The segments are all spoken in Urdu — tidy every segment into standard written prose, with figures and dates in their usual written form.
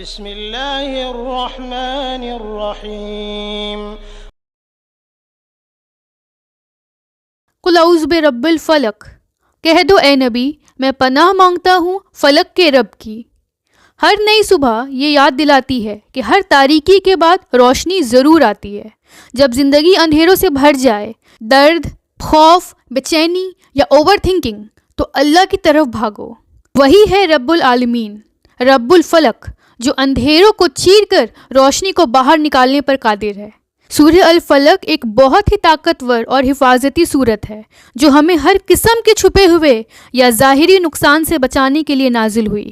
بسم اللہ الرحمن الرحیم قل اعوذ برب الفلق، کہہ دو اے نبی میں پناہ مانگتا ہوں فلک کے رب کی۔ ہر نئی صبح یہ یاد دلاتی ہے کہ ہر تاریکی کے بعد روشنی ضرور آتی ہے۔ جب زندگی اندھیروں سے بھر جائے، درد، خوف، بے چینی یا اوور تھنکنگ، تو اللہ کی طرف بھاگو۔ وہی ہے رب العالمین، رب الفلق، جو اندھیروں کو چیر کر روشنی کو باہر نکالنے پر قادر ہے۔ سورہ الفلق ایک بہت ہی طاقتور اور حفاظتی صورت ہے جو ہمیں ہر قسم کے چھپے ہوئے یا ظاہری نقصان سے بچانے کے لیے نازل ہوئی۔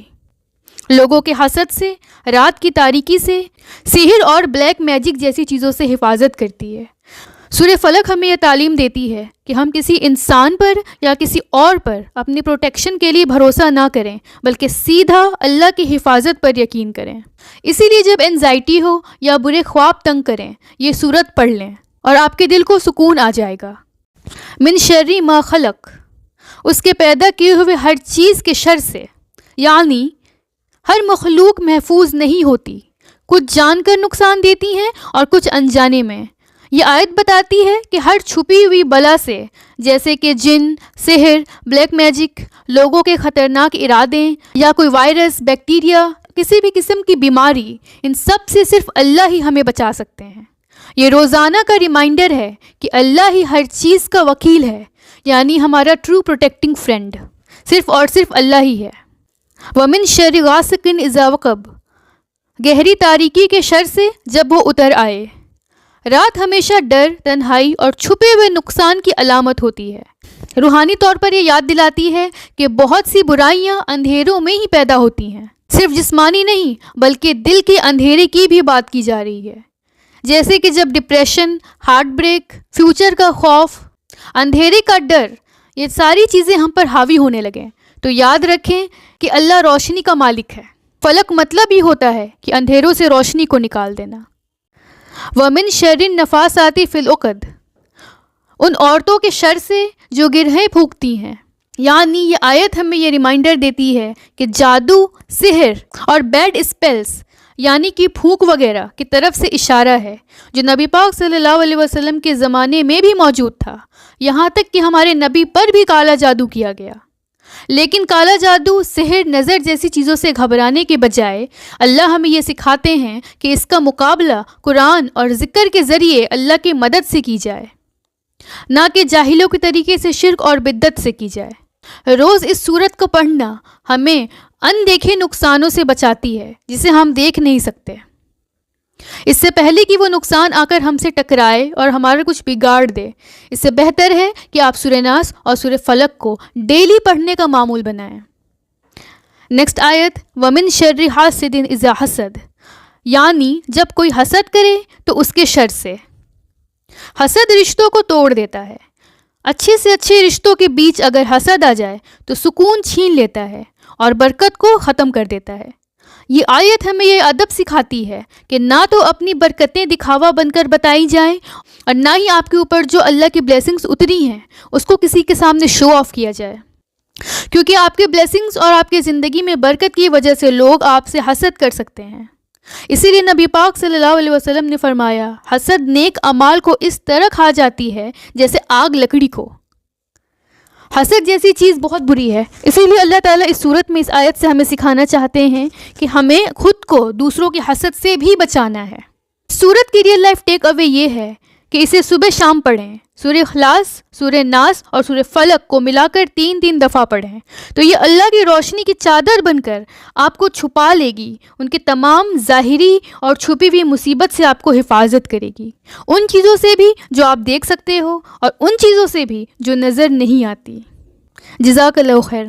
لوگوں کے حسد سے، رات کی تاریکی سے، سحر اور بلیک میجک جیسی چیزوں سے حفاظت کرتی ہے۔ سورہ فلق ہمیں یہ تعلیم دیتی ہے کہ ہم کسی انسان پر یا کسی اور پر اپنی پروٹیکشن کے لیے بھروسہ نہ کریں، بلکہ سیدھا اللہ کی حفاظت پر یقین کریں۔ اسی لیے جب انزائٹی ہو یا برے خواب تنگ کریں، یہ سورت پڑھ لیں اور آپ کے دل کو سکون آ جائے گا۔ من شر ما خلق، اس کے پیدا کیے ہوئے ہر چیز کے شر سے، یعنی ہر مخلوق محفوظ نہیں ہوتی، کچھ جان کر نقصان دیتی ہیں اور کچھ انجانے میں۔ یہ آیت بتاتی ہے کہ ہر چھپی ہوئی بلا سے، جیسے کہ جن، سحر، بلیک میجک، لوگوں کے خطرناک ارادے یا کوئی وائرس، بیکٹیریا، کسی بھی قسم کی بیماری، ان سب سے صرف اللہ ہی ہمیں بچا سکتے ہیں۔ یہ روزانہ کا ریمائنڈر ہے کہ اللہ ہی ہر چیز کا وکیل ہے، یعنی ہمارا ٹرو پروٹیکٹنگ فرینڈ صرف اور صرف اللہ ہی ہے۔ وَمِن شَرِّ غَاسِقٍ إِذَا وَقَبَ، گہری تاریکی کے شر سے جب وہ اتر آئے۔ رات ہمیشہ ڈر، تنہائی اور چھپے ہوئے نقصان کی علامت ہوتی ہے۔ روحانی طور پر یہ یاد دلاتی ہے کہ بہت سی برائیاں اندھیروں میں ہی پیدا ہوتی ہیں۔ صرف جسمانی نہیں بلکہ دل کے اندھیرے کی بھی بات کی جا رہی ہے، جیسے کہ جب ڈپریشن، ہارٹ بریک، فیوچر کا خوف، اندھیرے کا ڈر، یہ ساری چیزیں ہم پر حاوی ہونے لگیں، تو یاد رکھیں کہ اللہ روشنی کا مالک ہے۔ فلک مطلب ہی ہوتا ہے کہ اندھیروں سے روشنی کو نکال دینا۔ وَمِن شَرِّ النَّفَّاثَاتِ فِي الْعُقَدِ، ان عورتوں کے شر سے جو گرہیں پھونکتی ہیں، یعنی یہ آیت ہمیں یہ ریمائنڈر دیتی ہے کہ جادو، سحر اور بیڈ اسپیلز، یعنی کہ پھونک وغیرہ کی طرف سے اشارہ ہے، جو نبی پاک صلی اللہ علیہ وسلم کے زمانے میں بھی موجود تھا، یہاں تک کہ ہمارے نبی پر بھی کالا جادو کیا گیا۔ لیکن کالا جادو، سحر، نظر جیسی چیزوں سے گھبرانے کے بجائے اللہ ہمیں یہ سکھاتے ہیں کہ اس کا مقابلہ قرآن اور ذکر کے ذریعے اللہ کی مدد سے کی جائے، نہ کہ جاہلوں کے طریقے سے شرک اور بدعت سے کی جائے۔ روز اس سورت کو پڑھنا ہمیں اندیکھے نقصانوں سے بچاتی ہے جسے ہم دیکھ نہیں سکتے، اس سے پہلے کہ وہ نقصان آ کر ہم سے ٹکرائے اور ہمارا کچھ بگاڑ دے۔ اس سے بہتر ہے کہ آپ سورہ ناس اور سورہ فلق کو ڈیلی پڑھنے کا معمول بنائیں۔ نیکسٹ آیت، وَمِن شَرِّ حَاسِدٍ إِذَا حَسَدَ، یعنی جب کوئی حسد کرے تو اس کے شر سے۔ حسد رشتوں کو توڑ دیتا ہے۔ اچھے سے اچھے رشتوں کے بیچ اگر حسد آ جائے تو سکون چھین لیتا ہے اور برکت کو ختم کر دیتا ہے۔ یہ آیت ہمیں یہ ادب سکھاتی ہے کہ نہ تو اپنی برکتیں دکھاوا بن کر بتائی جائیں، اور نہ ہی آپ کے اوپر جو اللہ کی بلیسنگز اتری ہیں اس کو کسی کے سامنے شو آف کیا جائے، کیونکہ آپ کے بلیسنگز اور آپ کی زندگی میں برکت کی وجہ سے لوگ آپ سے حسد کر سکتے ہیں۔ اسی لیے نبی پاک صلی اللہ علیہ وسلم نے فرمایا، حسد نیک اعمال کو اس طرح کھا جاتی ہے جیسے آگ لکڑی کو۔ حسد جیسی چیز بہت بری ہے، اسی لیے اللہ تعالیٰ اس صورت میں اس آیت سے ہمیں سکھانا چاہتے ہیں کہ ہمیں خود کو دوسروں کے حسد سے بھی بچانا ہے۔ صورت کی ریئل لائف ٹیک اوے یہ ہے کہ اسے صبح شام پڑھیں۔ سورہ اخلاص، سورہ ناس اور سورہ فلق کو ملا کر 3 دفعہ پڑھیں، تو یہ اللہ کی روشنی کی چادر بن کر آپ کو چھپا لے گی، ان کے تمام ظاہری اور چھپی ہوئی مصیبت سے آپ کو حفاظت کرے گی، ان چیزوں سے بھی جو آپ دیکھ سکتے ہو اور ان چیزوں سے بھی جو نظر نہیں آتی۔ جزاک اللہ خیر۔